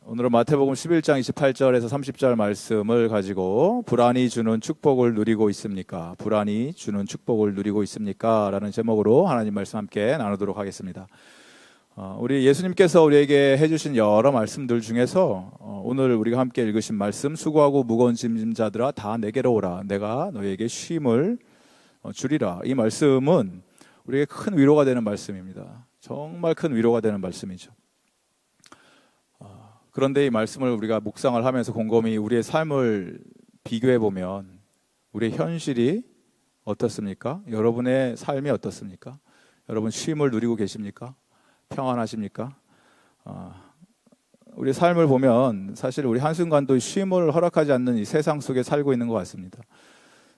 오늘은 마태복음 11장 28절에서 30절 말씀을 가지고 불안이 주는 축복을 누리고 있습니까? 불안이 주는 축복을 누리고 있습니까? 라는 제목으로 하나님 말씀 함께 나누도록 하겠습니다. 우리 예수님께서 우리에게 해주신 여러 말씀들 중에서 오늘 우리가 함께 읽으신 말씀, 수고하고 무거운 짐진 자들아 다 내게로 오라, 내가 너희에게 쉼을 주리라. 이 말씀은 우리에게 큰 위로가 되는 말씀입니다. 정말 큰 위로가 되는 말씀이죠. 그런데 이 말씀을 우리가 묵상을 하면서 곰곰이 우리의 삶을 비교해 보면 우리의 현실이 어떻습니까? 여러분의 삶이 어떻습니까? 여러분 쉼을 누리고 계십니까? 평안하십니까? 우리 삶을 보면 사실 우리 한순간도 쉼을 허락하지 않는 이 세상 속에 살고 있는 것 같습니다.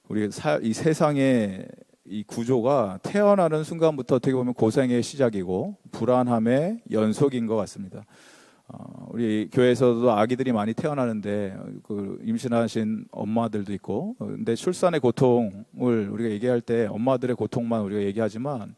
우리 이 세상의 이 구조가 태어나는 순간부터 어떻게 보면 고생의 시작이고 불안함의 연속인 것 같습니다. 우리 교회에서도 아기들이 많이 태어나는데 임신하신 엄마들도 있고, 근데 출산의 고통을 우리가 얘기할 때 엄마들의 고통만 우리가 얘기하지만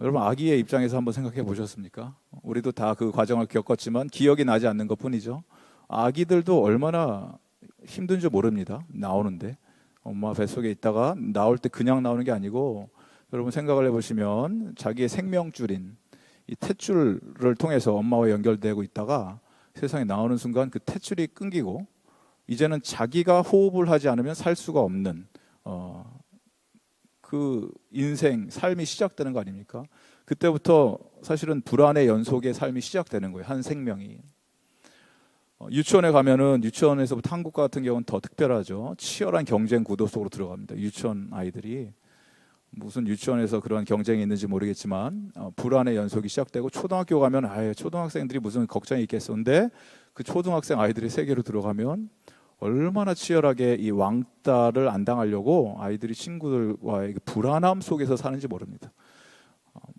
여러분 아기의 입장에서 한번 생각해 보셨습니까? 우리도 다 그 과정을 겪었지만 기억이 나지 않는 것뿐이죠. 아기들도 얼마나 힘든 줄 모릅니다. 나오는데 엄마 뱃속에 있다가 나올 때 그냥 나오는 게 아니고, 여러분 생각을 해보시면 자기의 생명줄인 이 탯줄을 통해서 엄마와 연결되고 있다가 세상에 나오는 순간 그 탯줄이 끊기고 이제는 자기가 호흡을 하지 않으면 살 수가 없는 그 인생, 삶이 시작되는 거 아닙니까? 그때부터 사실은 불안의 연속의 삶이 시작되는 거예요. 한 생명이. 유치원에 가면은 유치원에서부터 한국 같은 경우는 더 특별하죠. 치열한 경쟁 구도 속으로 들어갑니다. 유치원 아이들이. 무슨 유치원에서 그런 경쟁이 있는지 모르겠지만 불안의 연속이 시작되고, 초등학교 가면 아예 초등학생들이 무슨 걱정이 있겠었는데 그 초등학생 아이들의 세계로 들어가면 얼마나 치열하게 이 왕따를 안 당하려고 아이들이 친구들과의 불안함 속에서 사는지 모릅니다.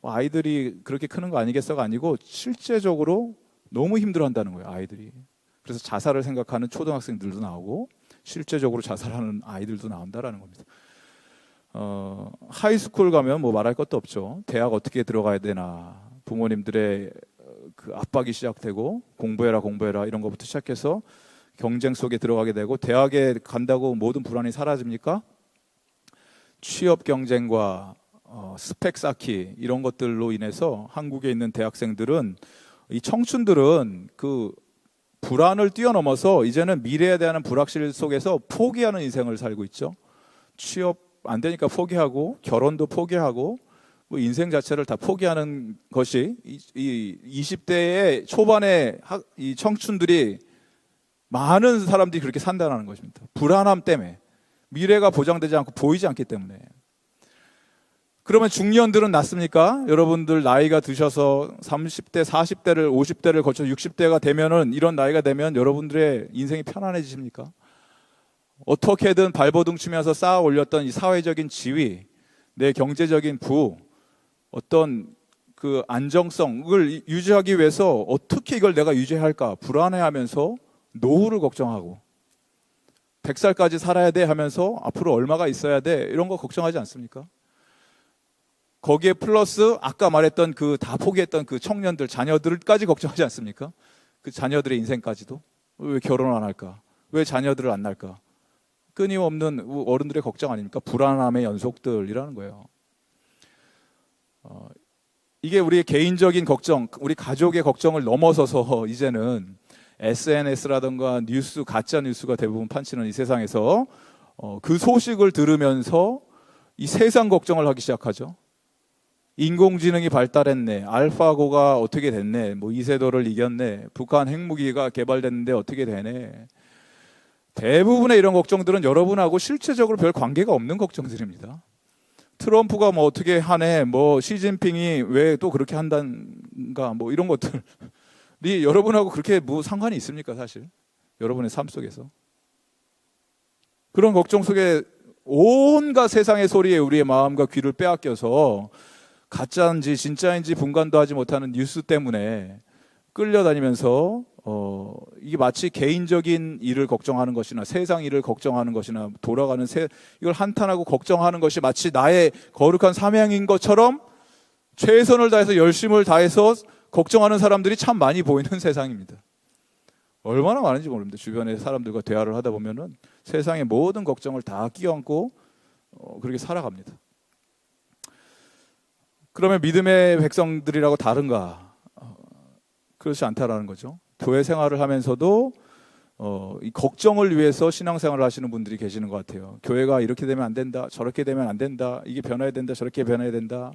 아이들이 그렇게 크는 거 아니겠어가 아니고 실제적으로 너무 힘들어한다는 거예요, 아이들이. 그래서 자살을 생각하는 초등학생들도 나오고 실제적으로 자살하는 아이들도 나온다라는 겁니다. 하이스쿨 가면 뭐 말할 것도 없죠. 대학 어떻게 들어가야 되나, 부모님들의 그 압박이 시작되고 공부해라 이런 것부터 시작해서 경쟁 속에 들어가게 되고, 대학에 간다고 모든 불안이 사라집니까? 취업 경쟁과 스펙 쌓기 이런 것들로 인해서 한국에 있는 대학생들은, 이 청춘들은 그 불안을 뛰어넘어서 이제는 미래에 대한 불확실 속에서 포기하는 인생을 살고 있죠. 취업 안 되니까 포기하고 결혼도 포기하고 뭐 인생 자체를 다 포기하는 것이 이 20대의 초반의 이 청춘들이, 많은 사람들이 그렇게 산다는 것입니다. 불안함 때문에, 미래가 보장되지 않고 보이지 않기 때문에. 그러면 중년들은 낫습니까? 여러분들 나이가 드셔서 30대, 40대를 50대를 거쳐 60대가 되면은, 이런 나이가 되면 여러분들의 인생이 편안해지십니까? 어떻게든 발버둥 치면서 쌓아 올렸던 이 사회적인 지위, 내 경제적인 부, 어떤 그 안정성을 유지하기 위해서 어떻게 이걸 내가 유지해야 할까 불안해하면서 노후를 걱정하고, 100살까지 살아야 돼 하면서 앞으로 얼마가 있어야 돼 이런 거 걱정하지 않습니까? 거기에 플러스 아까 말했던 그 다 포기했던 그 청년들, 자녀들까지 걱정하지 않습니까? 그 자녀들의 인생까지도. 왜 결혼 안 할까? 왜 자녀들을 안 낳을까? 끊임없는 어른들의 걱정 아닙니까? 불안함의 연속들이라는 거예요. 이게 우리의 개인적인 걱정, 우리 가족의 걱정을 넘어서서 이제는 SNS라든가 뉴스, 가짜 뉴스가 대부분 판치는 이 세상에서 그 소식을 들으면서 이 세상 걱정을 하기 시작하죠. 인공지능이 발달했네, 알파고가 어떻게 됐네, 뭐 이세돌을 이겼네, 북한 핵무기가 개발됐는데 어떻게 되네. 대부분의 이런 걱정들은 여러분하고 실제적으로 별 관계가 없는 걱정들입니다. 트럼프가 뭐 어떻게 하네, 뭐 시진핑이 왜 또 그렇게 한단가, 뭐 이런 것들이 여러분하고 그렇게 뭐 상관이 있습니까? 사실 여러분의 삶 속에서 그런 걱정 속에 온갖 세상의 소리에 우리의 마음과 귀를 빼앗겨서 가짜인지 진짜인지 분간도 하지 못하는 뉴스 때문에 끌려다니면서 이게 마치 개인적인 일을 걱정하는 것이나 세상 일을 걱정하는 것이나 돌아가는 이걸 한탄하고 걱정하는 것이 마치 나의 거룩한 사명인 것처럼 최선을 다해서 열심을 다해서 걱정하는 사람들이 참 많이 보이는 세상입니다. 얼마나 많은지 모릅니다. 주변의 사람들과 대화를 하다 보면은 세상의 모든 걱정을 다 끼얹고 그렇게 살아갑니다. 그러면 믿음의 백성들이라고 다른가? 그렇지 않다라는 거죠. 교회 생활을 하면서도 이 걱정을 위해서 신앙생활을 하시는 분들이 계시는 것 같아요. 교회가 이렇게 되면 안 된다, 저렇게 되면 안 된다, 이게 변해야 된다, 저렇게 변해야 된다.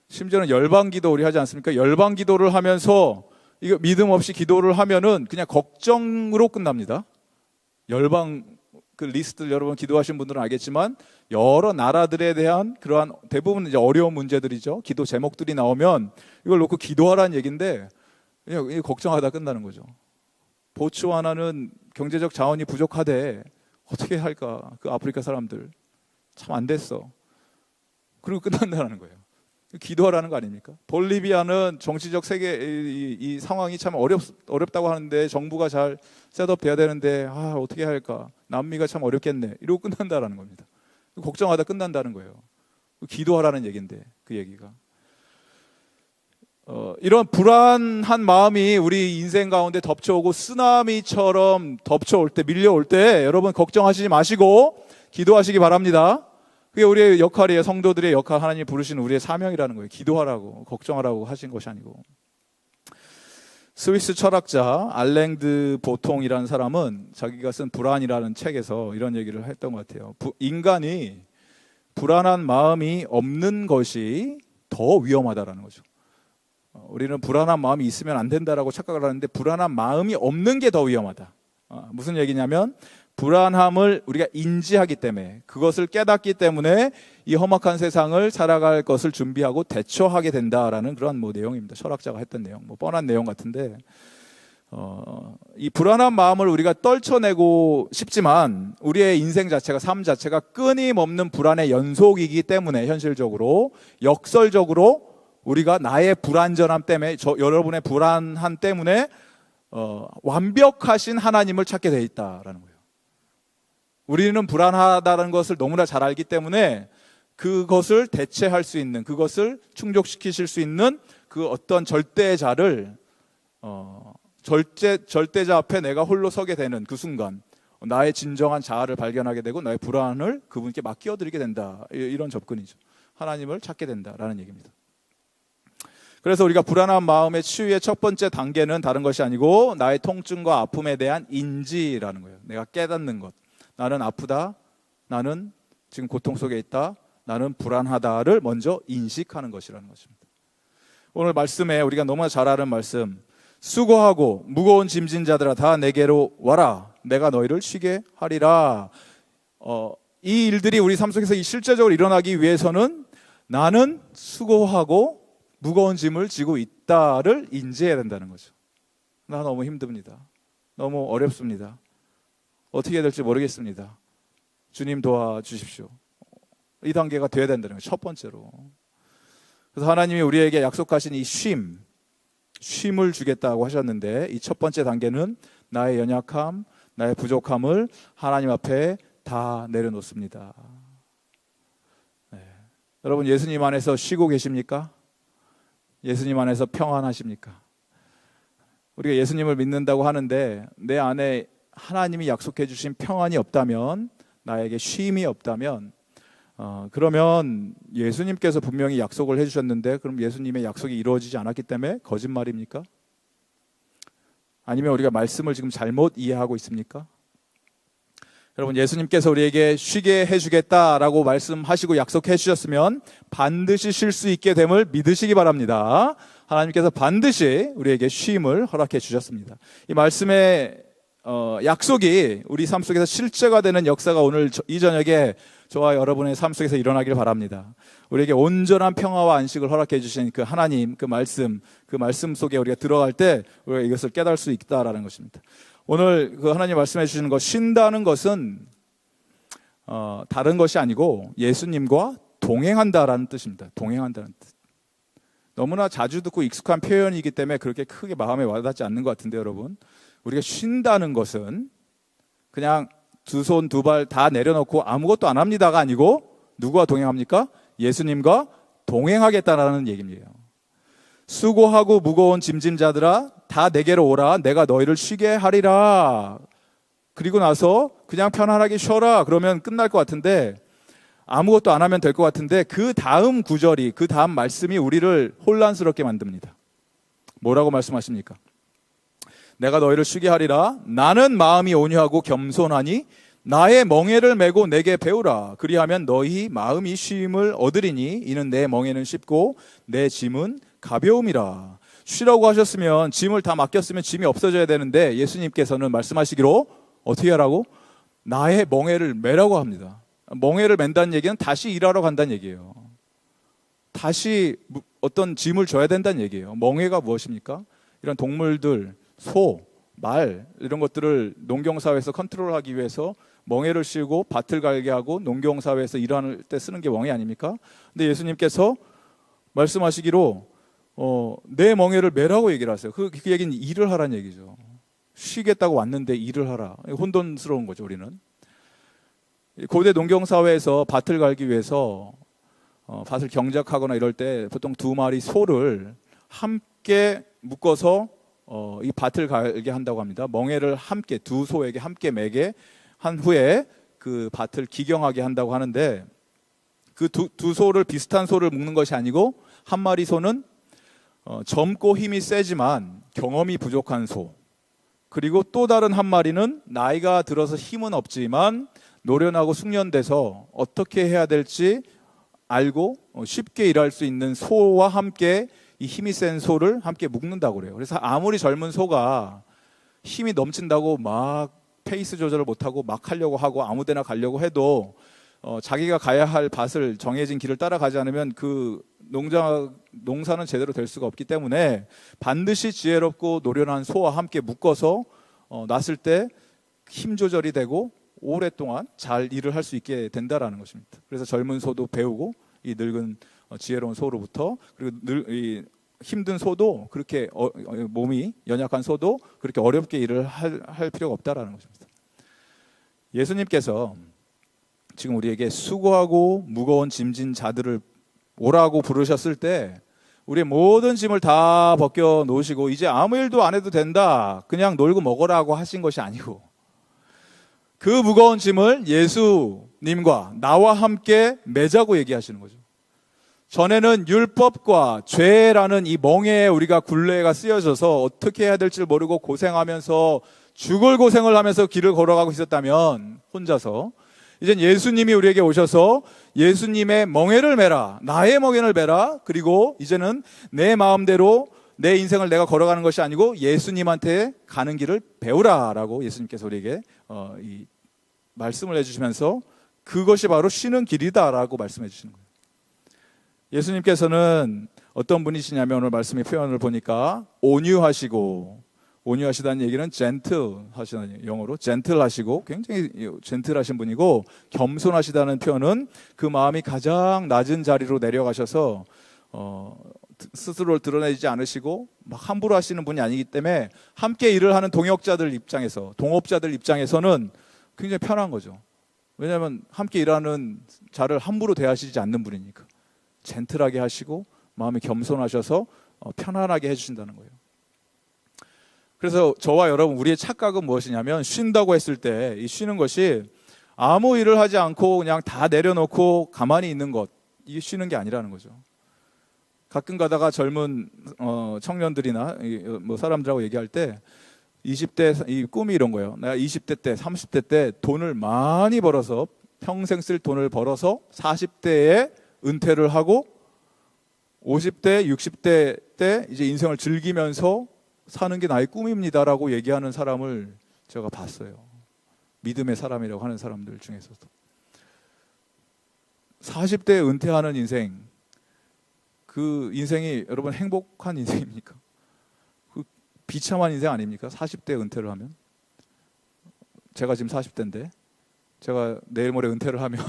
심지어는 열방기도 우리 하지 않습니까? 열방기도를 하면서 이거 믿음 없이 기도를 하면은 그냥 걱정으로 끝납니다. 열방 그 리스트를 여러분 기도하신 분들은 알겠지만 여러 나라들에 대한 그러한 대부분 이제 어려운 문제들이죠. 기도 제목들이 나오면 이걸 놓고 기도하라는 얘기인데 그냥 걱정하다 끝나는 거죠. 보츠와나는 경제적 자원이 부족하대. 어떻게 할까? 그 아프리카 사람들 참 안 됐어. 그리고 끝난다는 거예요. 기도하라는 거 아닙니까? 볼리비아는 정치적 세계 이 상황이 참 어렵다고 하는데 정부가 잘 셋업돼야 되는데 어떻게 할까? 남미가 참 어렵겠네. 이러고 끝난다라는 겁니다. 걱정하다 끝난다는 거예요. 기도하라는 얘기인데 그 얘기가. 이런 불안한 마음이 우리 인생 가운데 덮쳐오고 쓰나미처럼 덮쳐올 때, 밀려올 때 여러분 걱정하시지 마시고 기도하시기 바랍니다. 그게 우리의 역할이에요. 성도들의 역할, 하나님이 부르시는 우리의 사명이라는 거예요. 기도하라고, 걱정하라고 하신 것이 아니고. 스위스 철학자 알랭드 보통이라는 사람은 자기가 쓴 불안이라는 책에서 이런 얘기를 했던 것 같아요. 인간이 불안한 마음이 없는 것이 더 위험하다라는 거죠. 우리는 불안한 마음이 있으면 안 된다라고 착각을 하는데 불안한 마음이 없는 게 더 위험하다. 무슨 얘기냐면 불안함을 우리가 인지하기 때문에 그것을 깨닫기 때문에 이 험악한 세상을 살아갈 것을 준비하고 대처하게 된다라는 그런 내용입니다. 철학자가 했던 내용, 뻔한 내용 같은데 이 불안한 마음을 우리가 떨쳐내고 싶지만 우리의 인생 자체가 삶 자체가 끊임없는 불안의 연속이기 때문에 현실적으로 역설적으로 우리가 나의 불안전함 때문에 여러분의 불안함 때문에 완벽하신 하나님을 찾게 돼 있다라는 거예요. 우리는 불안하다는 것을 너무나 잘 알기 때문에 그것을 대체할 수 있는, 그것을 충족시키실 수 있는 그 어떤 절대자를 절대자 앞에 내가 홀로 서게 되는 그 순간 나의 진정한 자아를 발견하게 되고 나의 불안을 그분께 맡겨드리게 된다. 이런 접근이죠. 하나님을 찾게 된다라는 얘기입니다. 그래서 우리가 불안한 마음의 치유의 첫 번째 단계는 다른 것이 아니고 나의 통증과 아픔에 대한 인지라는 거예요. 내가 깨닫는 것. 나는 아프다. 나는 지금 고통 속에 있다. 나는 불안하다를 먼저 인식하는 것이라는 것입니다. 오늘 말씀에 우리가 너무나 잘 아는 말씀, 수고하고 무거운 짐진 자들아 다 내게로 와라. 내가 너희를 쉬게 하리라. 이 일들이 우리 삶 속에서 실제적으로 일어나기 위해서는 나는 수고하고 무거운 짐을 지고 있다를 인지해야 된다는 거죠. 나 너무 힘듭니다. 너무 어렵습니다. 어떻게 해야 될지 모르겠습니다. 주님 도와주십시오. 이 단계가 돼야 된다는 거예요. 첫 번째로. 그래서 하나님이 우리에게 약속하신 이 쉼을 주겠다고 하셨는데 이 첫 번째 단계는 나의 연약함, 나의 부족함을 하나님 앞에 다 내려놓습니다. 네. 여러분 예수님 안에서 쉬고 계십니까? 예수님 안에서 평안하십니까? 우리가 예수님을 믿는다고 하는데 내 안에 하나님이 약속해 주신 평안이 없다면, 나에게 쉼이 없다면 그러면 예수님께서 분명히 약속을 해주셨는데 그럼 예수님의 약속이 이루어지지 않았기 때문에 거짓말입니까? 아니면 우리가 말씀을 지금 잘못 이해하고 있습니까? 여러분 예수님께서 우리에게 쉬게 해주겠다라고 말씀하시고 약속해 주셨으면 반드시 쉴 수 있게 됨을 믿으시기 바랍니다. 하나님께서 반드시 우리에게 쉼을 허락해 주셨습니다. 이 말씀의 약속이 우리 삶 속에서 실제가 되는 역사가 오늘 이 저녁에 저와 여러분의 삶 속에서 일어나길 바랍니다. 우리에게 온전한 평화와 안식을 허락해 주신 그 하나님, 그 말씀 속에 우리가 들어갈 때 우리가 이것을 깨달을 수 있다라는 것입니다. 오늘 그 하나님 말씀해 주시는 것, 쉰다는 것은 다른 것이 아니고 예수님과 동행한다라는 뜻입니다. 동행한다는 뜻. 너무나 자주 듣고 익숙한 표현이기 때문에 그렇게 크게 마음에 와닿지 않는 것 같은데 여러분, 우리가 쉰다는 것은 그냥 두 손 두 발 다 내려놓고 아무것도 안 합니다가 아니고 누구와 동행합니까? 예수님과 동행하겠다라는 얘기입니다. 수고하고 무거운 짐진 자들아 다 내게로 오라. 내가 너희를 쉬게 하리라. 그리고 나서 그냥 편안하게 쉬어라. 그러면 끝날 것 같은데, 아무것도 안 하면 될 것 같은데, 그 다음 구절이, 그 다음 말씀이 우리를 혼란스럽게 만듭니다. 뭐라고 말씀하십니까? 내가 너희를 쉬게 하리라. 나는 마음이 온유하고 겸손하니 나의 멍에를 메고 내게 배우라. 그리하면 너희 마음이 쉼을 얻으리니 이는 내 멍에는 쉽고 내 짐은 가벼움이라. 쉬라고 하셨으면, 짐을 다 맡겼으면 짐이 없어져야 되는데, 예수님께서는 말씀하시기로 어떻게 하라고? 나의 멍에를 메라고 합니다. 멍에를 맨다는 얘기는 다시 일하러 간다는 얘기예요. 다시 어떤 짐을 져야 된다는 얘기예요. 멍에가 무엇입니까? 이런 동물들, 소, 말 이런 것들을 농경사회에서 컨트롤하기 위해서 멍에를 씌우고 밭을 갈게 하고 농경사회에서 일할 때 쓰는 게 멍에 아닙니까? 근데 예수님께서 말씀하시기로 내 멍에를 메라고 얘기를 하세요. 그 얘기는 일을 하라는 얘기죠. 쉬겠다고 왔는데 일을 하라. 혼돈스러운 거죠, 우리는. 고대 농경사회에서 밭을 갈기 위해서 밭을 경작하거나 이럴 때 보통 2마리 소를 함께 묶어서 이 밭을 갈게 한다고 합니다. 멍에를 함께 2소에게 함께 매게 한 후에 그 밭을 기경하게 한다고 하는데, 그 두 소를, 비슷한 소를 묶는 것이 아니고 한 마리 소는 젊고 힘이 세지만 경험이 부족한 소, 그리고 또 다른 한 마리는 나이가 들어서 힘은 없지만 노련하고 숙련돼서 어떻게 해야 될지 알고 쉽게 일할 수 있는 소와 함께 이 힘이 센 소를 함께 묶는다고 그래요. 그래서 아무리 젊은 소가 힘이 넘친다고 막 페이스 조절을 못하고 막 하려고 하고 아무 데나 가려고 해도 자기가 가야 할 밭을 정해진 길을 따라가지 않으면 그 농사는 제대로 될 수가 없기 때문에 반드시 지혜롭고 노련한 소와 함께 묶어서 났을 때 힘 조절이 되고 오랫동안 잘 일을 할 수 있게 된다라는 것입니다. 그래서 젊은 소도 배우고 이 늙은 지혜로운 소로부터, 그리고 이 힘든 소도 그렇게 몸이 연약한 소도 그렇게 어렵게 일을 할 필요가 없다라는 것입니다. 예수님께서 지금 우리에게 수고하고 무거운 짐진 자들을 오라고 부르셨을 때 우리의 모든 짐을 다 벗겨 놓으시고 이제 아무 일도 안 해도 된다, 그냥 놀고 먹으라고 하신 것이 아니고, 그 무거운 짐을 예수님과 나와 함께 매자고 얘기하시는 거죠. 전에는 율법과 죄라는 이 멍에에 우리가 굴레가 쓰여져서 어떻게 해야 될지 모르고 고생하면서 죽을 고생을 하면서 길을 걸어가고 있었다면 혼자서, 이젠 예수님이 우리에게 오셔서 예수님의 멍에를 메라, 나의 멍에를 메라, 그리고 이제는 내 마음대로 내 인생을 내가 걸어가는 것이 아니고 예수님한테 가는 길을 배우라라고 예수님께서 우리에게 이 말씀을 해주시면서 그것이 바로 쉬는 길이다라고 말씀해 주시는 거예요. 예수님께서는 어떤 분이시냐면 오늘 말씀의 표현을 보니까 온유하시다는 얘기는 젠틀 하시다는, 영어로 젠틀 하시고 굉장히 젠틀하신 분이고, 겸손하시다는 표현은 그 마음이 가장 낮은 자리로 내려가셔서 스스로를 드러내지 않으시고 막 함부로 하시는 분이 아니기 때문에 함께 일을 하는 동업자들 입장에서는 굉장히 편한 거죠. 왜냐하면 함께 일하는 자를 함부로 대하시지 않는 분이니까. 젠틀하게 하시고 마음이 겸손하셔서 편안하게 해주신다는 거예요. 그래서 저와 여러분, 우리의 착각은 무엇이냐면, 쉰다고 했을 때 이 쉬는 것이 아무 일을 하지 않고 그냥 다 내려놓고 가만히 있는 것, 이게 쉬는 게 아니라는 거죠. 가끔 가다가 젊은 청년들이나 뭐 사람들하고 얘기할 때 20대 이 꿈이 이런 거예요. 내가 20대 때 30대 때 돈을 많이 벌어서, 평생 쓸 돈을 벌어서 40대에 은퇴를 하고 50대 60대 때 이제 인생을 즐기면서 사는 게 나의 꿈입니다라고 얘기하는 사람을 제가 봤어요. 믿음의 사람이라고 하는 사람들 중에서도 40대에 은퇴하는 인생, 그 인생이 여러분 행복한 인생입니까? 그 비참한 인생 아닙니까? 40대에 은퇴를 하면. 제가 지금 40대인데 제가 내일 모레 은퇴를 하면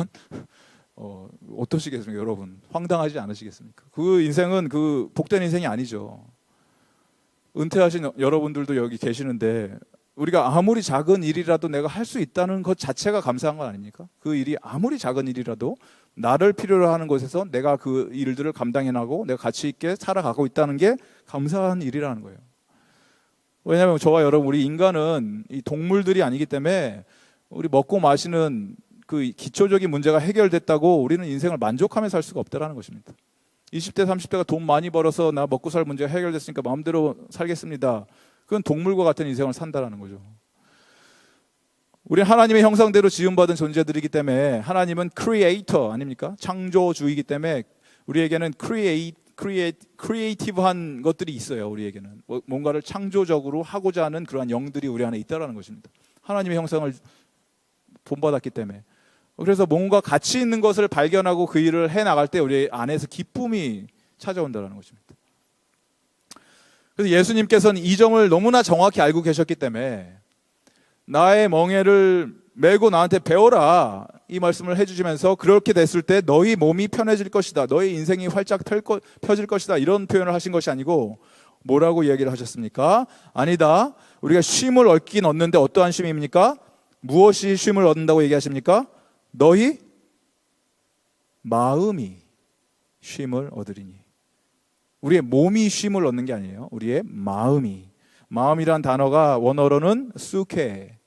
어떠시겠습니까, 여러분? 황당하지 않으시겠습니까? 그 인생은 그 복된 인생이 아니죠. 은퇴하신 여러분들도 여기 계시는데 우리가 아무리 작은 일이라도 내가 할 수 있다는 것 자체가 감사한 거 아닙니까? 그 일이 아무리 작은 일이라도 나를 필요로 하는 곳에서 내가 그 일들을 감당해나고 내가 가치 있게 살아가고 있다는 게 감사한 일이라는 거예요. 왜냐하면 저와 여러분, 우리 인간은 이 동물들이 아니기 때문에 우리 먹고 마시는 그 기초적인 문제가 해결됐다고 우리는 인생을 만족하며 살 수가 없다라는 것입니다. 20대, 30대가 돈 많이 벌어서 나 먹고 살 문제가 해결됐으니까 마음대로 살겠습니다. 그건 동물과 같은 인생을 산다라는 거죠. 우리는 하나님의 형상대로 지음받은 존재들이기 때문에 하나님은 크리에이터 아닙니까? 창조주이기 때문에 우리에게는 크리에이티브한 것들이 있어요. 우리에게는 뭔가를 창조적으로 하고자 하는 그러한 영들이 우리 안에 있다라는 것입니다. 하나님의 형상을 본받았기 때문에. 그래서 뭔가 가치 있는 것을 발견하고 그 일을 해나갈 때 우리 안에서 기쁨이 찾아온다는 것입니다. 그래서 예수님께서는 이 점을 너무나 정확히 알고 계셨기 때문에 나의 멍에를 메고 나한테 배워라, 이 말씀을 해주시면서 그렇게 됐을 때 너희 몸이 편해질 것이다, 너희 인생이 활짝 펴질 것이다, 이런 표현을 하신 것이 아니고 뭐라고 이야기를 하셨습니까? 아니다, 우리가 쉼을 얻긴 얻는데 어떠한 쉼입니까? 무엇이 쉼을 얻는다고 얘기하십니까? 너희 마음이 쉼을 얻으리니. 우리의 몸이 쉼을 얻는 게 아니에요. 우리의 마음이. 마음이란 단어가 원어로는 수케,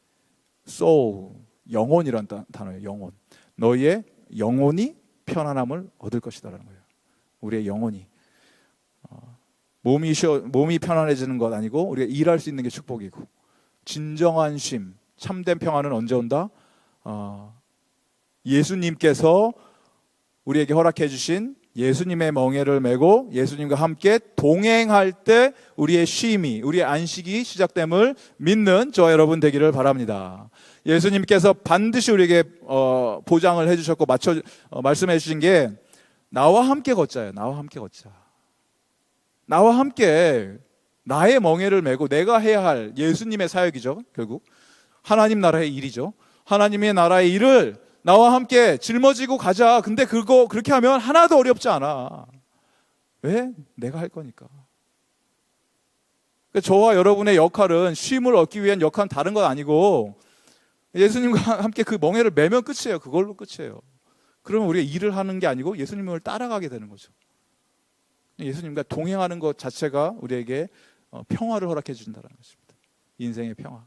soul, 영혼이란 단어예요. 영혼. 너희의 영혼이 편안함을 얻을 것이다라는 거예요. 우리의 영혼이. 몸이 편안해지는 것 아니고 우리가 일할 수 있는 게 축복이고, 진정한 쉼, 참된 평안은 언제 온다? 예수님께서 우리에게 허락해 주신 예수님의 멍에를 메고 예수님과 함께 동행할 때 우리의 쉼이, 우리의 안식이 시작됨을 믿는 저와 여러분 되기를 바랍니다. 예수님께서 반드시 우리에게 보장을 해주셨고 말씀해 주신 게 나와 함께 걷자예요. 나와 함께 걷자. 나와 함께 나의 멍에를 메고 내가 해야 할 예수님의 사역이죠. 결국 하나님 나라의 일이죠. 하나님의 나라의 일을 나와 함께 짊어지고 가자. 근데 그렇게 하면 하나도 어렵지 않아. 왜? 내가 할 거니까. 저와 여러분의 역할은 쉼을 얻기 위한 역할은 다른 건 아니고 예수님과 함께 그 멍에를 메면 끝이에요. 그걸로 끝이에요. 그러면 우리가 일을 하는 게 아니고 예수님을 따라가게 되는 거죠. 예수님과 동행하는 것 자체가 우리에게 평화를 허락해 준다는 것입니다. 인생의 평화.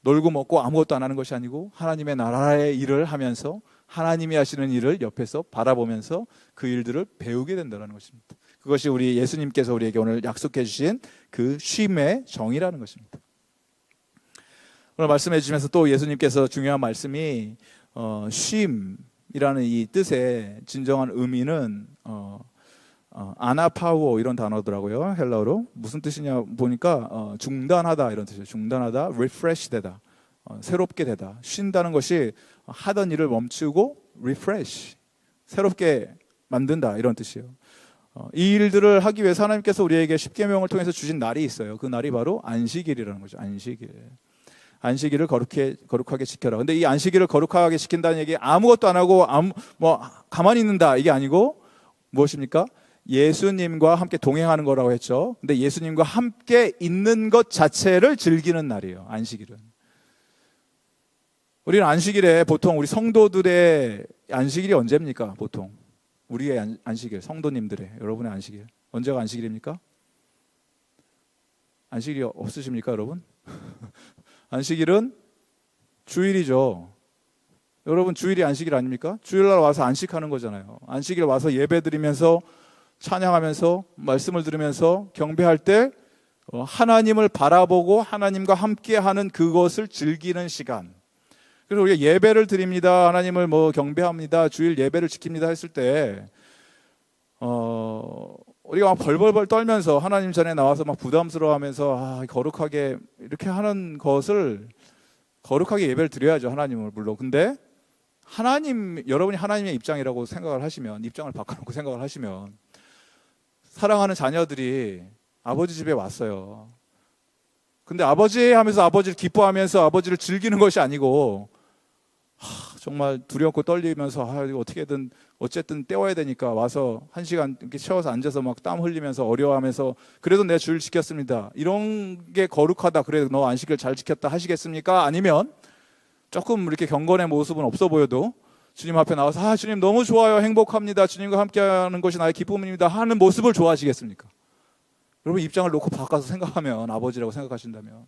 놀고 먹고 아무것도 안 하는 것이 아니고 하나님의 나라의 일을 하면서 하나님이 하시는 일을 옆에서 바라보면서 그 일들을 배우게 된다는 것입니다. 그것이 우리 예수님께서 우리에게 오늘 약속해 주신 그 쉼의 정의라는 것입니다. 오늘 말씀해 주시면서 또 예수님께서 중요한 말씀이 쉼이라는 이 뜻의 진정한 의미는 아나파우어 이런 단어더라고요. 헬라어로. 무슨 뜻이냐 보니까 중단하다 이런 뜻이에요. 중단하다, refresh 되다, 새롭게 되다. 쉰다는 것이 하던 일을 멈추고 refresh, 새롭게 만든다 이런 뜻이에요. 이 일들을 하기 위해서 하나님께서 우리에게 십계명을 통해서 주신 날이 있어요. 그 날이 바로 안식일이라는 거죠. 안식일. 안식일을 거룩하게 지켜라. 근데 이 안식일을 거룩하게 지킨다는 얘기 아무것도 안 하고 가만히 있는다 이게 아니고 무엇입니까? 예수님과 함께 동행하는 거라고 했죠. 근데 예수님과 함께 있는 것 자체를 즐기는 날이에요. 안식일은. 우리는 안식일에 보통 우리 성도들의 안식일이 언제입니까? 보통 우리의 안식일, 성도님들의, 여러분의 안식일 언제가 안식일입니까? 안식일이 없으십니까, 여러분? 안식일은 주일이죠. 여러분 주일이 안식일 아닙니까? 주일날 와서 안식하는 거잖아요. 안식일 와서 예배 드리면서 찬양하면서 말씀을 들으면서 경배할 때 하나님을 바라보고 하나님과 함께하는 그것을 즐기는 시간. 그래서 우리가 예배를 드립니다, 하나님을 경배합니다, 주일 예배를 지킵니다 했을 때 우리가 막 벌벌벌 떨면서 하나님 전에 나와서 막 부담스러워하면서 거룩하게 이렇게 하는 것을, 거룩하게 예배를 드려야죠, 하나님을 물론. 근데 여러분이 하나님의 입장이라고 생각을 하시면, 입장을 바꿔놓고 생각을 하시면, 사랑하는 자녀들이 아버지 집에 왔어요. 근데 아버지 하면서 아버지를 기뻐하면서 아버지를 즐기는 것이 아니고 정말 두렵고 떨리면서 어쨌든 때워야 되니까 와서 1시간 이렇게 채워서 앉아서 막 땀 흘리면서 어려워하면서 그래도 내 주일 지켰습니다, 이런 게 거룩하다, 그래 너 안식일 잘 지켰다 하시겠습니까? 아니면 조금 이렇게 경건의 모습은 없어 보여도 주님 앞에 나와서 주님 너무 좋아요, 행복합니다, 주님과 함께하는 것이 나의 기쁨입니다 하는 모습을 좋아하시겠습니까? 여러분 입장을 놓고 바꿔서 생각하면, 아버지라고 생각하신다면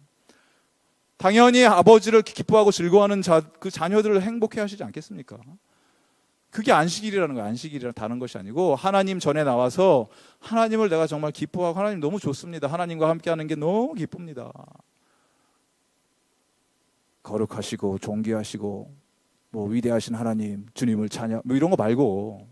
당연히 아버지를 기뻐하고 즐거워하는 그 자녀들을 행복해 하시지 않겠습니까? 그게 안식일이라는 거예요. 안식일이란 다른 것이 아니고 하나님 전에 나와서 하나님을 내가 정말 기뻐하고, 하나님 너무 좋습니다, 하나님과 함께하는 게 너무 기쁩니다. 거룩하시고 존귀하시고 뭐 위대하신 하나님, 주님을 찬양, 뭐 이런 거 말고,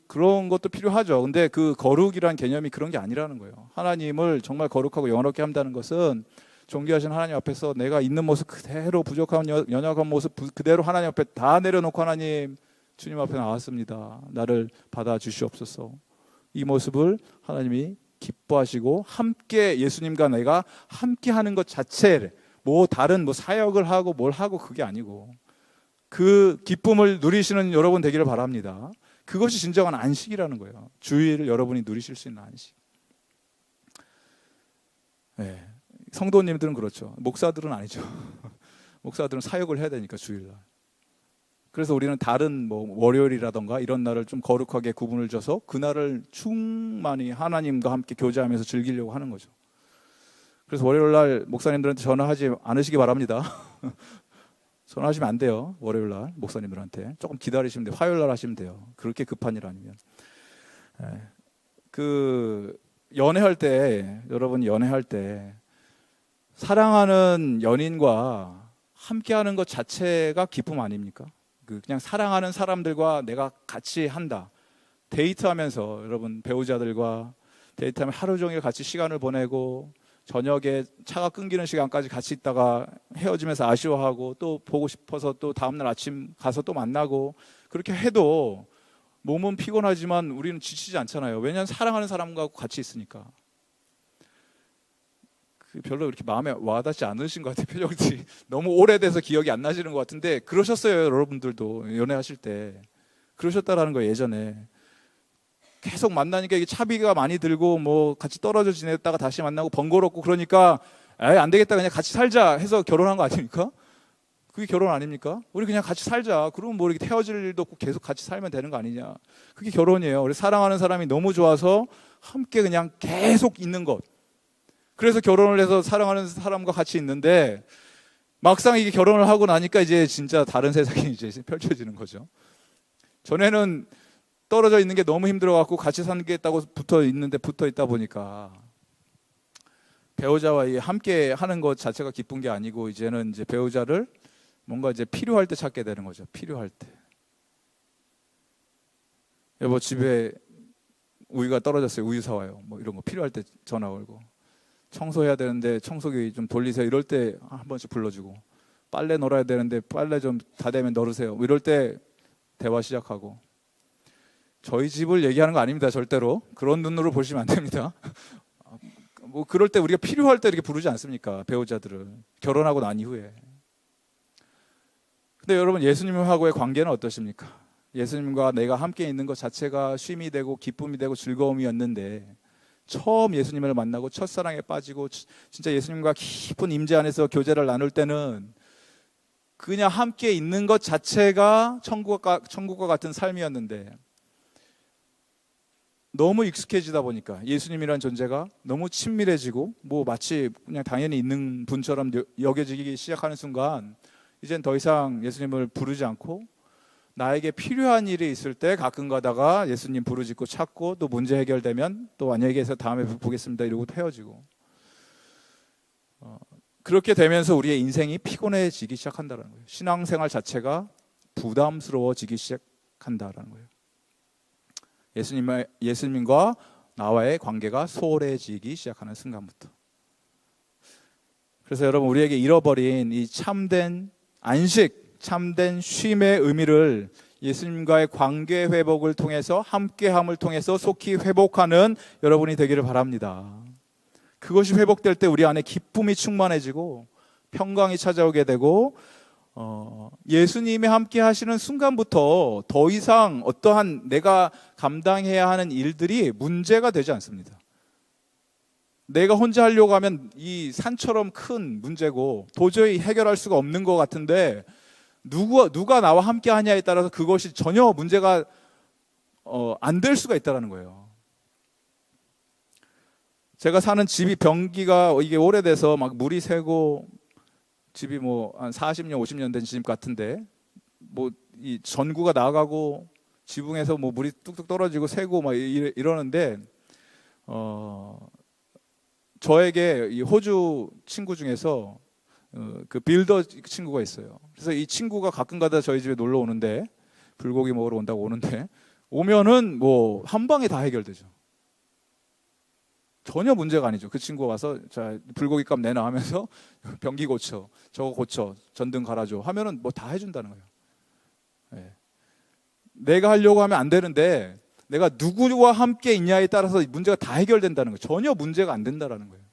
그런 것도 필요하죠. 근데 그 거룩이란 개념이 그런 게 아니라는 거예요. 하나님을 정말 거룩하고 영원롭게 한다는 것은 존귀하신 하나님 앞에서 내가 있는 모습 그대로, 부족한 연약한 모습 그대로 하나님 앞에 다 내려놓고, 하나님, 주님 앞에 나왔습니다, 나를 받아주시옵소서. 이 모습을 하나님이 기뻐하시고 함께, 예수님과 내가 함께 하는 것 자체를, 뭐 다른 뭐 사역을 하고 뭘 하고 그게 아니고, 그 기쁨을 누리시는 여러분 되기를 바랍니다. 그것이 진정한 안식이라는 거예요. 주일을 여러분이 누리실 수 있는 안식. 네. 성도님들은 그렇죠. 목사들은 아니죠. 목사들은 사역을 해야 되니까 주일날. 그래서 우리는 다른 뭐 월요일이라던가 이런 날을 좀 거룩하게 구분을 져서 그날을 충만히 하나님과 함께 교제하면서 즐기려고 하는 거죠. 그래서 월요일날 목사님들한테 전화하지 않으시기 바랍니다. 전화하시면 안 돼요. 월요일날 목사님들한테 조금 기다리시면 돼요. 화요일날 하시면 돼요. 그렇게 급한 일 아니면. 그 연애할 때, 여러분 연애할 때 사랑하는 연인과 함께하는 것 자체가 기쁨 아닙니까? 그냥 사랑하는 사람들과 내가 같이 한다. 데이트하면서, 여러분 배우자들과 데이트하면 하루 종일 같이 시간을 보내고 저녁에 차가 끊기는 시간까지 같이 있다가 헤어지면서 아쉬워하고 또 보고 싶어서 또 다음날 아침 가서 또 만나고, 그렇게 해도 몸은 피곤하지만 우리는 지치지 않잖아요. 왜냐하면 사랑하는 사람과 같이 있으니까. 별로 이렇게 마음에 와닿지 않으신 것 같아요. 표정이 너무 오래돼서 기억이 안 나시는 것 같은데, 그러셨어요. 여러분들도 연애하실 때 그러셨다라는 거예요. 예전에 계속 만나니까 이게 차비가 많이 들고 뭐 같이 떨어져 지냈다가 다시 만나고 번거롭고, 그러니까 에이 안 되겠다, 그냥 같이 살자 해서 결혼한 거 아닙니까? 그게 결혼 아닙니까? 우리 그냥 같이 살자. 그러면 뭐 이렇게 헤어질 일도 없고 계속 같이 살면 되는 거 아니냐. 그게 결혼이에요. 우리 사랑하는 사람이 너무 좋아서 함께 그냥 계속 있는 것. 그래서 결혼을 해서 사랑하는 사람과 같이 있는데, 막상 이게 결혼을 하고 나니까 이제 진짜 다른 세상이 이제 펼쳐지는 거죠. 전에는 떨어져 있는 게 너무 힘들어갖고 같이 살겠다고 붙어 있다 보니까 배우자와 함께 하는 것 자체가 기쁜 게 아니고, 이제는 이제 배우자를 뭔가 이제 필요할 때 찾게 되는 거죠. 필요할 때. 여보 집에 우유가 떨어졌어요. 우유 사와요. 뭐 이런 거 필요할 때 전화 걸고, 청소해야 되는데 청소기 좀 돌리세요. 이럴 때 한 번씩 불러주고, 빨래 널어야 되는데 빨래 좀 다 되면 널으세요. 이럴 때 대화 시작하고. 저희 집을 얘기하는 거 아닙니다. 절대로 그런 눈으로 보시면 안 됩니다. 뭐 그럴 때 우리가 필요할 때 이렇게 부르지 않습니까? 배우자들을 결혼하고 난 이후에. 근데 여러분 예수님하고의 관계는 어떠십니까? 예수님과 내가 함께 있는 것 자체가 쉼이 되고 기쁨이 되고 즐거움이었는데, 처음 예수님을 만나고 첫사랑에 빠지고 진짜 예수님과 깊은 임재 안에서 교제를 나눌 때는 그냥 함께 있는 것 자체가 천국과 같은 삶이었는데, 너무 익숙해지다 보니까 예수님이란 존재가 너무 친밀해지고 뭐 마치 그냥 당연히 있는 분처럼 여겨지기 시작하는 순간, 이젠 더 이상 예수님을 부르지 않고 나에게 필요한 일이 있을 때 가끔 가다가 예수님 부르짖고 찾고, 또 문제 해결되면 또 안녕히 계세요, 다음에 보겠습니다 이러고 헤어지고, 그렇게 되면서 우리의 인생이 피곤해지기 시작한다는 거예요. 신앙생활 자체가 부담스러워지기 시작한다는 거예요. 예수님과 나와의 관계가 소홀해지기 시작하는 순간부터. 그래서 여러분 우리에게 잃어버린 이 참된 안식, 참된 쉼의 의미를 예수님과의 관계 회복을 통해서, 함께함을 통해서 속히 회복하는 여러분이 되기를 바랍니다. 그것이 회복될 때 우리 안에 기쁨이 충만해지고 평강이 찾아오게 되고, 예수님이 함께 하시는 순간부터 더 이상 어떠한 내가 감당해야 하는 일들이 문제가 되지 않습니다. 내가 혼자 하려고 하면 이 산처럼 큰 문제고 도저히 해결할 수가 없는 것 같은데, 누가 나와 함께 하냐에 따라서 그것이 전혀 문제가 안 될 수가 있다는 거예요. 제가 사는 집이 변기가 이게 오래돼서 막 물이 새고, 집이 뭐 한 40년, 50년 된 집 같은데, 뭐 이 전구가 나가고 지붕에서 뭐 물이 뚝뚝 떨어지고 새고 막 이러는데, 저에게 이 호주 친구 중에서 그 빌더 친구가 있어요. 그래서 이 친구가 가끔가다 저희 집에 놀러 오는데, 불고기 먹으러 온다고 오는데, 오면은 뭐 한 방에 다 해결되죠. 전혀 문제가 아니죠. 그 친구가 와서 자 불고기 값 내놔 하면서 변기 고쳐, 저거 고쳐, 전등 갈아줘 하면은 뭐 다 해준다는 거예요. 네. 내가 하려고 하면 안 되는데 내가 누구와 함께 있냐에 따라서 문제가 다 해결된다는 거예요. 전혀 문제가 안 된다는 거예요.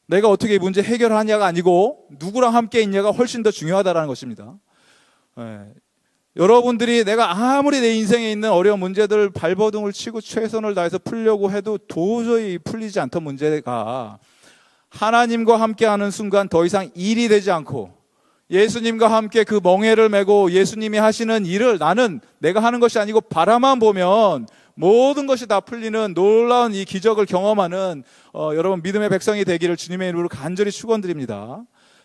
내가 어떻게 이 문제 해결하냐가 아니고 누구랑 함께 있냐가 훨씬 더 중요하다는 것입니다. 네. 여러분들이 내가 아무리 내 인생에 있는 어려운 문제들 발버둥을 치고 최선을 다해서 풀려고 해도 도저히 풀리지 않던 문제가 하나님과 함께하는 순간 더 이상 일이 되지 않고 예수님과 함께 그 멍에를 메고 예수님이 하시는 일을 나는 내가 하는 것이 아니고 바라만 보면 모든 것이 다 풀리는 놀라운 이 기적을 경험하는 여러분 믿음의 백성이 되기를 주님의 이름으로 간절히 축원드립니다.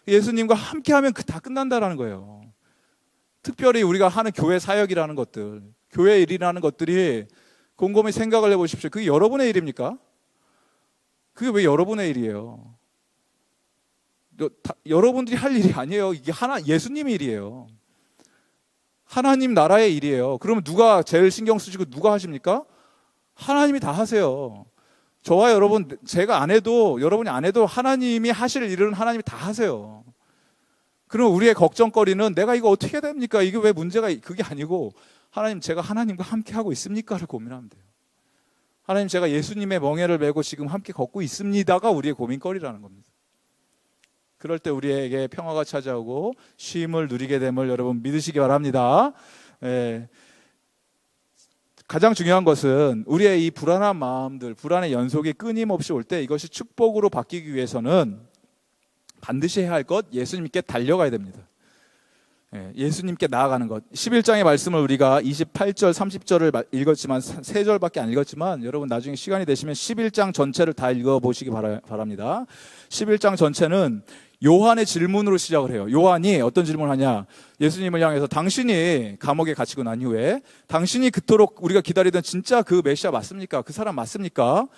예수님과 함께하면 다 끝난다라는 거예요. 특별히 우리가 하는 교회 사역이라는 것들, 교회 일이라는 것들이 곰곰이 생각을 해보십시오. 그게 여러분의 일입니까? 그게 왜 여러분의 일이에요? 여러분들이 할 일이 아니에요. 이게 예수님의 일이에요. 하나님 나라의 일이에요. 그러면 누가 제일 신경 쓰시고 누가 하십니까? 하나님이 다 하세요. 저와 여러분, 제가 안 해도, 여러분이 안 해도 하나님이 하실 일은 하나님이 다 하세요. 그럼 우리의 걱정거리는 내가 이거 어떻게 해야 됩니까? 이게 왜 문제가 그게 아니고 하나님 제가 하나님과 함께 하고 있습니까를 고민하면 돼요. 하나님 제가 예수님의 멍에를 메고 지금 함께 걷고 있습니다가 우리의 고민거리라는 겁니다. 그럴 때 우리에게 평화가 찾아오고 쉼을 누리게 됨을 여러분 믿으시기 바랍니다. 가장 중요한 것은 우리의 이 불안한 마음들, 불안의 연속이 끊임없이 올 때 이것이 축복으로 바뀌기 위해서는 반드시 해야 할 것, 예수님께 달려가야 됩니다. 예수님께 나아가는 것. 11장의 말씀을 우리가 28절, 30절을 읽었지만 3절밖에 안 읽었지만 여러분 나중에 시간이 되시면 11장 전체를 다 읽어보시기 바랍니다. 11장 전체는 요한의 질문으로 시작을 해요. 요한이 어떤 질문을 하냐, 예수님을 향해서 당신이 감옥에 갇히고 난 이후에 당신이 그토록 우리가 기다리던 진짜 그 메시아 맞습니까? 그 사람 맞습니까?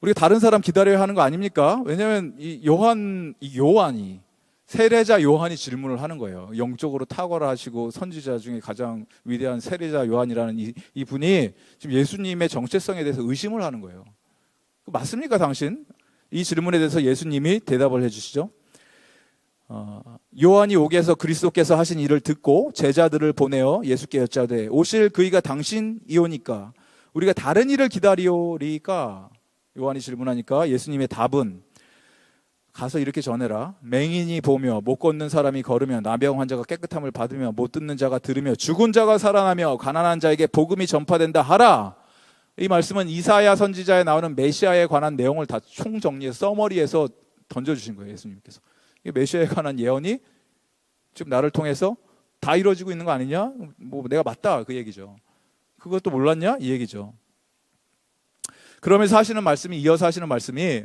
우리가 다른 사람 기다려야 하는 거 아닙니까? 왜냐하면 이 요한이 세례자 요한이 질문을 하는 거예요. 영적으로 탁월하시고 선지자 중에 가장 위대한 세례자 요한이라는 이 분이 지금 예수님의 정체성에 대해서 의심을 하는 거예요. 맞습니까, 당신? 이 질문에 대해서 예수님이 대답을 해주시죠. 요한이 오게서 그리스도께서 하신 일을 듣고 제자들을 보내어 예수께 여짜되 오실 그이가 당신이오니까 우리가 다른 일을 기다리오리까? 요한이 질문하니까 예수님의 답은 가서 이렇게 전해라. 맹인이 보며 못 걷는 사람이 걸으며 나병 환자가 깨끗함을 받으며 못 듣는 자가 들으며 죽은 자가 살아나며 가난한 자에게 복음이 전파된다 하라. 이 말씀은 이사야 선지자에 나오는 메시아에 관한 내용을 다 총정리해서 서머리해서 던져주신 거예요. 예수님께서. 메시아에 관한 예언이 지금 나를 통해서 다 이루어지고 있는 거 아니냐? 뭐 내가 맞다 그 얘기죠. 그것도 몰랐냐? 이 얘기죠. 그러면서 하시는 말씀이, 이어서 하시는 말씀이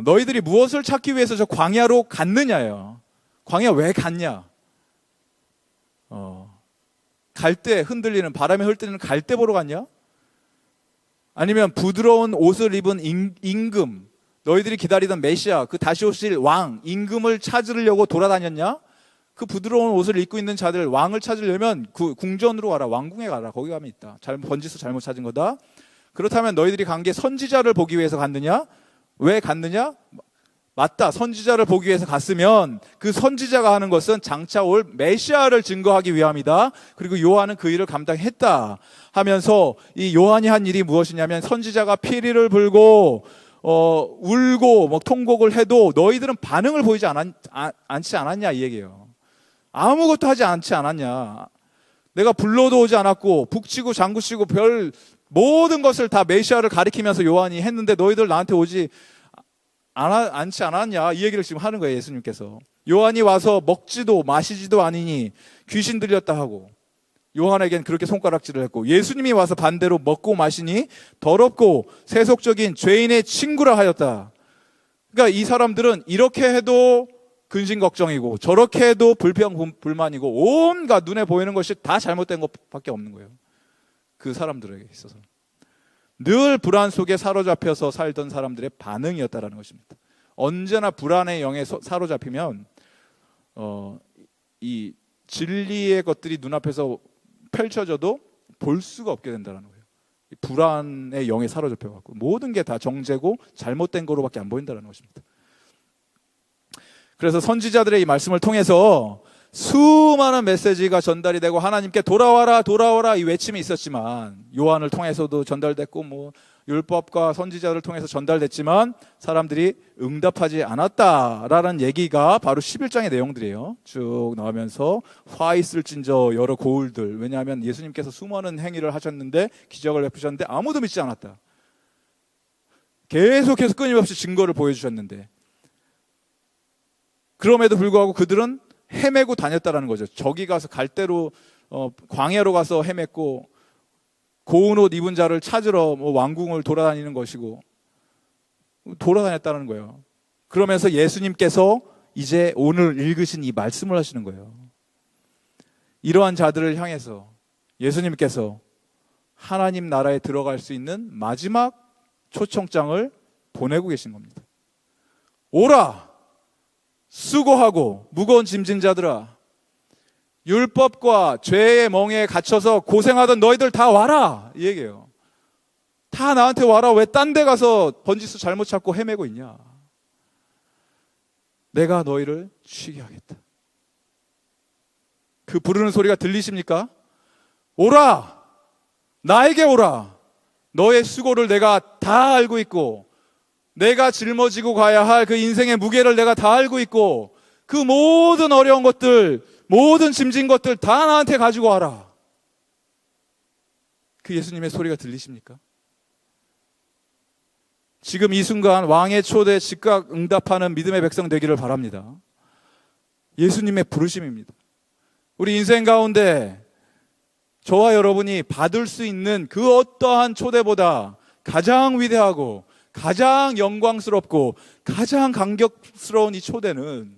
너희들이 무엇을 찾기 위해서 저 광야로 갔느냐예요. 광야 왜 갔냐? 갈대 흔들리는, 바람에 흩날리는 갈대 보러 갔냐? 아니면 부드러운 옷을 입은 임금, 너희들이 기다리던 메시아, 그 다시 오실 왕, 임금을 찾으려고 돌아다녔냐? 그 부드러운 옷을 입고 있는 자들, 왕을 찾으려면 그 궁전으로 가라, 왕궁에 가라, 거기 가면 있다. 번지수 잘못 찾은 거다. 그렇다면 너희들이 간 게 선지자를 보기 위해서 갔느냐? 왜 갔느냐? 맞다. 선지자를 보기 위해서 갔으면 그 선지자가 하는 것은 장차 올 메시아를 증거하기 위함이다. 그리고 요한은 그 일을 감당했다 하면서 이 요한이 한 일이 무엇이냐면 선지자가 피리를 불고 울고 뭐 통곡을 해도 너희들은 반응을 보이지 않지 않았냐 이 얘기예요. 아무것도 하지 않지 않았냐. 내가 불러도 오지 않았고 북치고 장구치고 별 모든 것을 다 메시아를 가리키면서 요한이 했는데 너희들 나한테 오지 않지 않았냐 이 얘기를 지금 하는 거예요. 예수님께서. 요한이 와서 먹지도 마시지도 아니니 귀신 들렸다 하고 요한에겐 그렇게 손가락질을 했고, 예수님이 와서 반대로 먹고 마시니 더럽고 세속적인 죄인의 친구라 하였다. 그러니까 이 사람들은 이렇게 해도 근심 걱정이고 저렇게 해도 불평 불만이고 온갖 눈에 보이는 것이 다 잘못된 것밖에 없는 거예요. 그 사람들에게 있어서 늘 불안 속에 사로잡혀서 살던 사람들의 반응이었다라는 것입니다. 언제나 불안의 영에 사로잡히면 이 진리의 것들이 눈앞에서 펼쳐져도 볼 수가 없게 된다는 거예요. 불안의 영에 사로잡혀갖고 모든 게 다 정죄고 잘못된 거로밖에 안 보인다는 것입니다. 그래서 선지자들의 이 말씀을 통해서 수많은 메시지가 전달이 되고 하나님께 돌아와라 돌아와라 이 외침이 있었지만, 요한을 통해서도 전달됐고 뭐 율법과 선지자를 통해서 전달됐지만 사람들이 응답하지 않았다라는 얘기가 바로 11장의 내용들이에요. 쭉 나오면서 화 있을진저 여러 고울들, 왜냐하면 예수님께서 수많은 행위를 하셨는데 기적을 베푸셨는데 아무도 믿지 않았다. 계속해서 끊임없이 증거를 보여주셨는데 그럼에도 불구하고 그들은 헤매고 다녔다라는 거죠. 저기 가서 갈대로 광야로 가서 헤맸고 고운 옷 입은 자를 찾으러 왕궁을 돌아다니는 것이고 돌아다녔다는 거예요. 그러면서 예수님께서 이제 오늘 읽으신 이 말씀을 하시는 거예요. 이러한 자들을 향해서 예수님께서 하나님 나라에 들어갈 수 있는 마지막 초청장을 보내고 계신 겁니다. 오라! 수고하고 무거운 짐진 자들아, 율법과 죄의 멍에에 갇혀서 고생하던 너희들 다 와라, 이 얘기예요. 다 나한테 와라. 왜 딴 데 가서 번지수 잘못 찾고 헤매고 있냐. 내가 너희를 쉬게 하겠다. 그 부르는 소리가 들리십니까? 오라, 나에게 오라. 너의 수고를 내가 다 알고 있고 내가 짊어지고 가야 할 그 인생의 무게를 내가 다 알고 있고 그 모든 어려운 것들, 모든 짐진 것들 다 나한테 가지고 와라. 그 예수님의 소리가 들리십니까? 지금 이 순간 왕의 초대에 즉각 응답하는 믿음의 백성 되기를 바랍니다. 예수님의 부르심입니다. 우리 인생 가운데 저와 여러분이 받을 수 있는 그 어떠한 초대보다 가장 위대하고 가장 영광스럽고 가장 감격스러운 이 초대는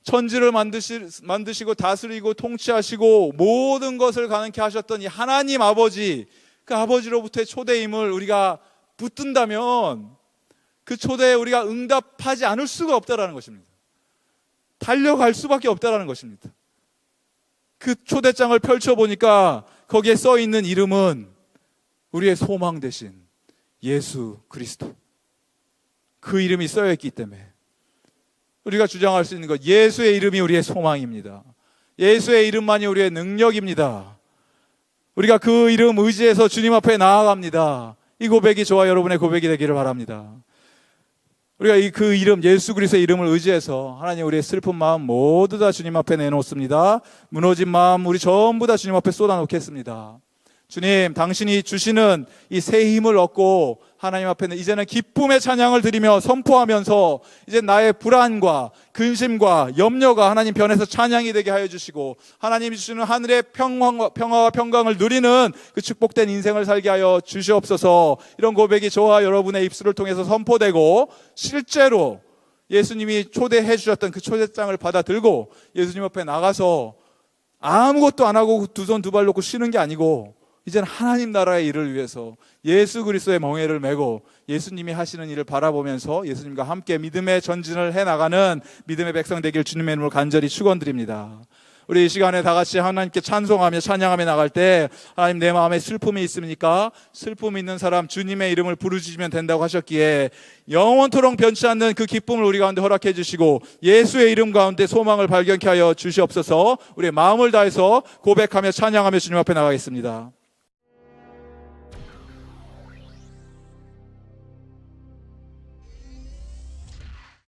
천지를 만드시고 다스리고 통치하시고 모든 것을 가능케 하셨던 이 하나님 아버지, 그 아버지로부터의 초대임을 우리가 붙든다면 그 초대에 우리가 응답하지 않을 수가 없다라는 것입니다. 달려갈 수밖에 없다라는 것입니다. 그 초대장을 펼쳐보니까 거기에 써 있는 이름은 우리의 소망 대신 예수 그리스도, 그 이름이 써여 있기 때문에 우리가 주장할 수 있는 것, 예수의 이름이 우리의 소망입니다. 예수의 이름만이 우리의 능력입니다. 우리가 그 이름 의지해서 주님 앞에 나아갑니다. 이 고백이 저와 여러분의 고백이 되기를 바랍니다. 우리가 그 이름, 예수 그리스도의 이름을 의지해서 하나님, 우리의 슬픈 마음 모두 다 주님 앞에 내놓습니다. 무너진 마음 우리 전부 다 주님 앞에 쏟아놓겠습니다. 주님, 당신이 주시는 이 새 힘을 얻고 하나님 앞에는 이제는 기쁨의 찬양을 드리며 선포하면서 이제 나의 불안과 근심과 염려가 하나님 변해서 찬양이 되게 하여 주시고 하나님이 주시는 하늘의 평화와 평강을 누리는 그 축복된 인생을 살게 하여 주시옵소서. 이런 고백이 저와 여러분의 입술을 통해서 선포되고 실제로 예수님이 초대해 주셨던 그 초대장을 받아 들고 예수님 앞에 나가서 아무것도 안 하고 두 손 두 발 놓고 쉬는 게 아니고 이제는 하나님 나라의 일을 위해서 예수 그리스도의 멍에를 메고 예수님이 하시는 일을 바라보면서 예수님과 함께 믿음의 전진을 해나가는 믿음의 백성 되길 주님의 이름으로 간절히 축원드립니다. 우리 이 시간에 다 같이 하나님께 찬송하며 찬양하며 나갈 때 하나님, 내 마음에 슬픔이 있습니까? 슬픔이 있는 사람 주님의 이름을 부르시면 된다고 하셨기에 영원토록 변치 않는 그 기쁨을 우리 가운데 허락해 주시고 예수의 이름 가운데 소망을 발견케 하여 주시옵소서. 우리의 마음을 다해서 고백하며 찬양하며 주님 앞에 나가겠습니다.